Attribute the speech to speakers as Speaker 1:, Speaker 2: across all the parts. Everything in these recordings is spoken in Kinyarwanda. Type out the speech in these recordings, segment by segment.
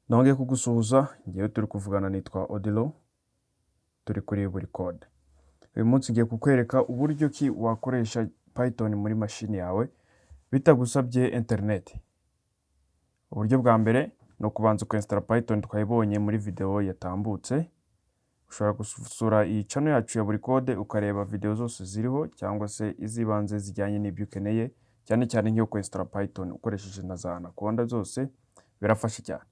Speaker 1: Nongeye kugusuhuza, ngewe turi kuvugana nitwa Odilo, turi kuri buri code. Uyu munsi ngiye kukwereka uburyo ki wakoresha Python muri mashini yawe bitagusabye internet. Uburyo bwa mbere ni ukubanza ukinstara Python, twayibonye muri video yatambutse. Ushobora gusura iyi channel yacu ya buri code ukareba video zose ziriho cyangwa se izibanze zijyanye n'ibyo ukeneye, cyane cyane nk'iyo kwinstara Python ukoresheje na za Anaconda zose birafasha cyane.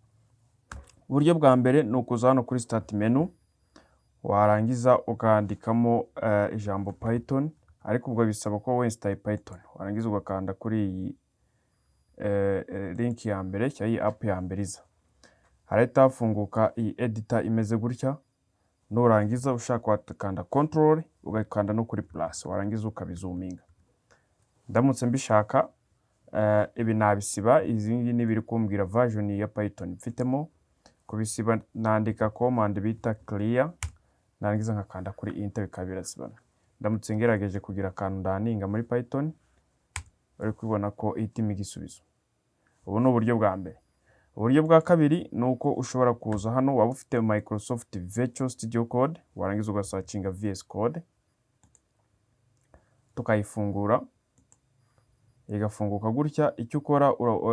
Speaker 1: Uburyo bwa mbere ni ukuza hano kuri start menu, warangiza ukandikamo ijambo Python, ariko ubwo bisaba ko winstaye Python. Warangiza ugakanda kuri iyi link ya mbere cyangwa iyi app ya mbere iza. Harahita hafunguka iyi editor imeze gutya. Nurangiza ushaka wakanda control ugakanda no kuri plus, warangiza ukabizuminga. Ndamutse mbishaka ibi nabisiba, izi ngibi biri kumbwira version ya Python mfitemo. Kubisiba nandika command bita clear, narangiza nkakanda kuri enter bikaba birasibana. Ndamutse ngerageje kugira akantu ndaninga muri Python, uri kubona ko itima igisubizo. Ubu ni uburyo bwa mbere. Uburyo bwa kabiri ni uko ushobora kuza hano, waba ufite Microsoft Visual Studio Code, warangiza ugasearchinga VS Code, tukayifungura igafunguka gutya. Icyo ukora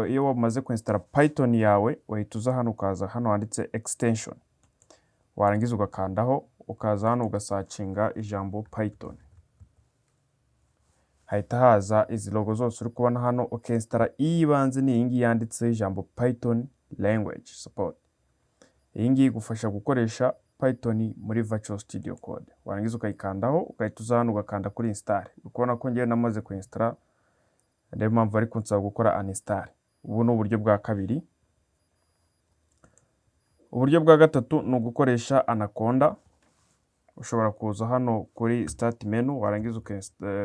Speaker 1: iyo wamaze kwinstara Python yawe, wahita uza hano ukaza hano handitse extension, warangiza ugakandaho, ukaza hano ugasearchinga ijambo Python. Hahita haza izi logo zose uri kubona hano, ukinstara iyibanze ni iyi ngiyi yanditse ijambo Python language support. Iyi ngiyi igufasha gukoresha Python muri Visual Studio Code. Warangiza ukayikandaho, ugahita uza hano ugakanda kuri install. Ukubona ko ngewe namaze kwinstara, niyo mpamvu ari kunsaba gukora uninstall. Ubu ni uburyo bwa kabiri. Uburyo bwa gatatu ni ugukoresha Anaconda. Ushobora kuza hano kuri start menu, warangiza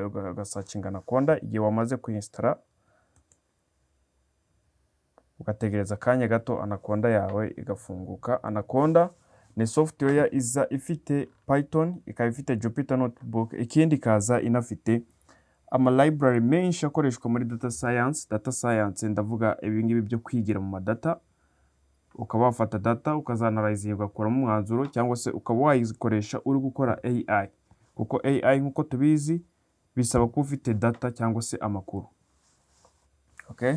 Speaker 1: ugasearchinga Anaconda. Igihe wamaze kuinstara, ugategereza akanya gato Anaconda yawe igafunguka. Anaconda ni software iza ifite Python, ikaba ifite Jupyter Notebook, ikindi ikaza inafite library menshi akoreshwa muri data science. Data science ndavuga ibi ngibi byo kwigira mu madata, ukaba wafata data ukazanalyze ugakuramo umwanzuro, cyangwa se ukaba wayikoresha uri gukora AI, kuko AI nkuko tubizi bisaba kuba ufite data cyangwa se amakuru. Okay?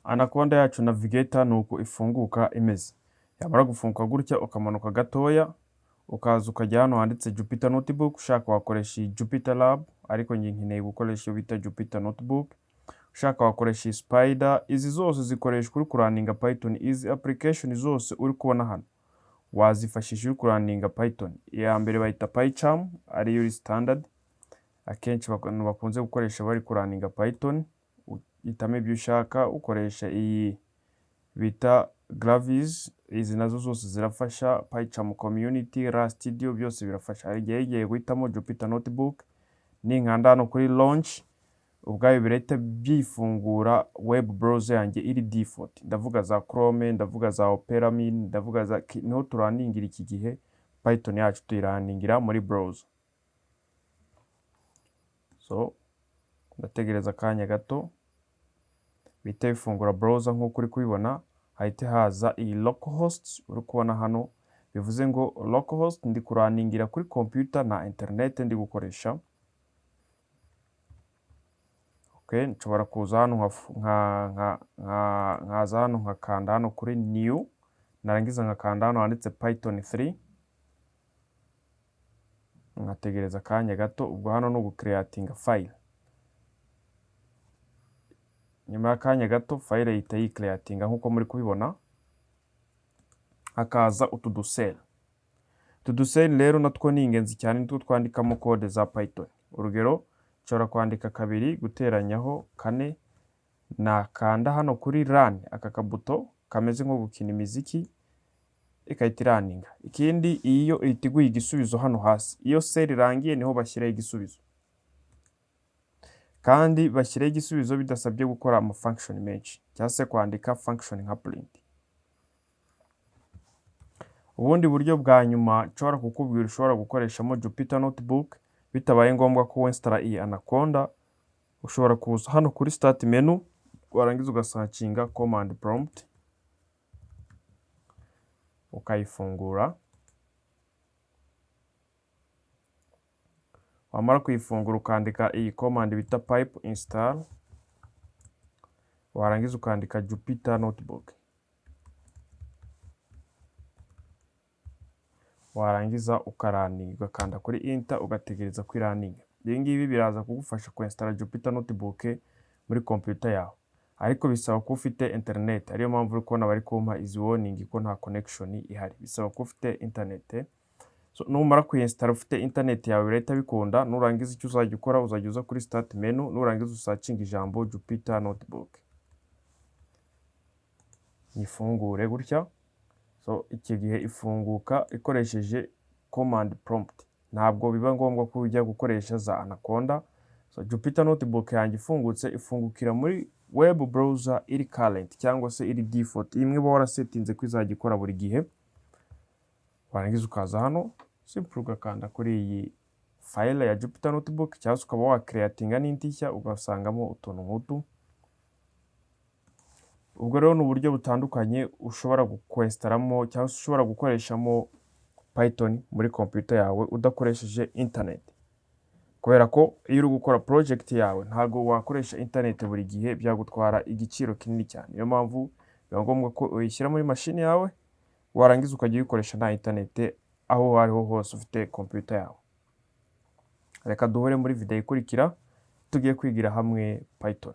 Speaker 1: Anaconda yacu navigator ni uko ifunguka imeze. Yamara gufunguka gutya ukamanuka gatoya, ukaza ukajya hano handitse Jupyter Notebook. Ushaka wakoresha Jupyter Lab, ariko njye nkeneye gukoresha iyo bita Jupyter Notebook. Ushaka wakoresha Spider. Izi zose zikoreshwa uri kuraninga Python. Izi application zose uri kubona hano wazifashisha uri kuraninga Python. Iya mbere bayita PyCharm, ari yo standard, akenshi bakunze gukoresha bari kuraninga Python. Itame ibyo ushaka, ukoresha iyi bita Graviz. Izi nazo zose zirafasha. PyCharm Community, Rust Studio byose birafasha. Hari igihe igiye guhitamo Jupyter Notebook, ninkanda hano kuri launch, ubwayo birahita byifungura web browser yanjye iri default. Ndavuga za Chrome, ndavuga za Opera Mini, ndavuga za niho turaningira iki gihe Python yacu tuyiraningira muri browser. So ndategereza akanya gato bihita bifungura browser nk'uko uri kubibona. Hahita haza iyi localhost uri kubona hano, bivuze ngo localhost ndi kuraningira kuri computer na internet ndi gukoresha. Okay, nshobora kuza hano nkaza hano nkakanda hano kuri new, narangiza nkakanda hano handitse Python 3, nkategereza akanya gato. Ubwo hano no gucreatinga file. Nyuma y'akanya gato file ihita yicreatinga nk'uko muri kubibona. Hakaza utudusel. Utudusel rero natwo ni ingenzi cyane, nitwo twandikamo code za Python. Urugero, nshobora kwandika 2 guteranyaho 4, nakanda hano kuri run, aka kabuto kameze nko gukina imiziki, ikahita iraninga. Ikindi, iyo itiguye igisubizo hano hasi, iyo cell irangiye niho bashyiraho igisubizo. kandi bashyireho igisubizo bidasabye gukora amafunction menshi cyangwa se kwandika function nka print. Ubundi buryo bwa nyuma nshobora kukubwira ushobora gukoreshamo Jupyter Notebook bitabaye ngombwa ko winstalla iyi Anaconda, ushobora kuza hano kuri start menu warangiza ugasearchinga command prompt ukayifungura. Wamara kuyifungura ukandika iyi command bita pipe install, warangiza ukandika Jupyter Notebook, warangiza ukaraninga ugakanda kuri enter ugategereza ko iraninga. Ibi ngibi biraza kugufasha kuinstalla Jupyter Notebook muri computer yawe, ariko bisaba ko ufite internet. Ariyo mpamvu uri kubona bari kumpa izi warning ko nta connection ihari, bisaba ko ufite internet. So numara kuinstalla ufite internet yawe leta bikunda, nurangiza icyo uzajya ukora uzajya uza kuri start menu, nurangiza usearching ijambo Jupyter Notebook, ifungure gutya. So iki gihe ifunguka ikoresheje command prompt, ntabwo biba ngombwa ko ujya gukoresha za Anaconda. So Jupyter Notebook yanjye ifungutse ifungukira muri web browser iri current cyangwa se iri default, imwe ba warasetinze ko izajya ikora buri gihe. Warangiza ukaza hano simple ugakanda kuri iyi file ya Jupyter Notebook, cyangwa ukaba wa creatinga n'indi nshya ugasangamo utuntu nk'utu. Ubwo rero ni uburyo butandukanye ushobora gukwestaramo cyangwa ushobora gukoreshamo Python muri computer yawe udakoresheje internet, kubera ko iyo uri gukora project yawe ntabwo wakoresha internet buri gihe, byagutwara igiciro kinini cyane. Niyo mpamvu biba ngombwa ko uyishyira muri machine yawe warangiza ukajya uyikoresha nta internet aho ariho hose ufite computer yawe. Reka duhure muri video ikurikira tugiye kwigira hamwe Python.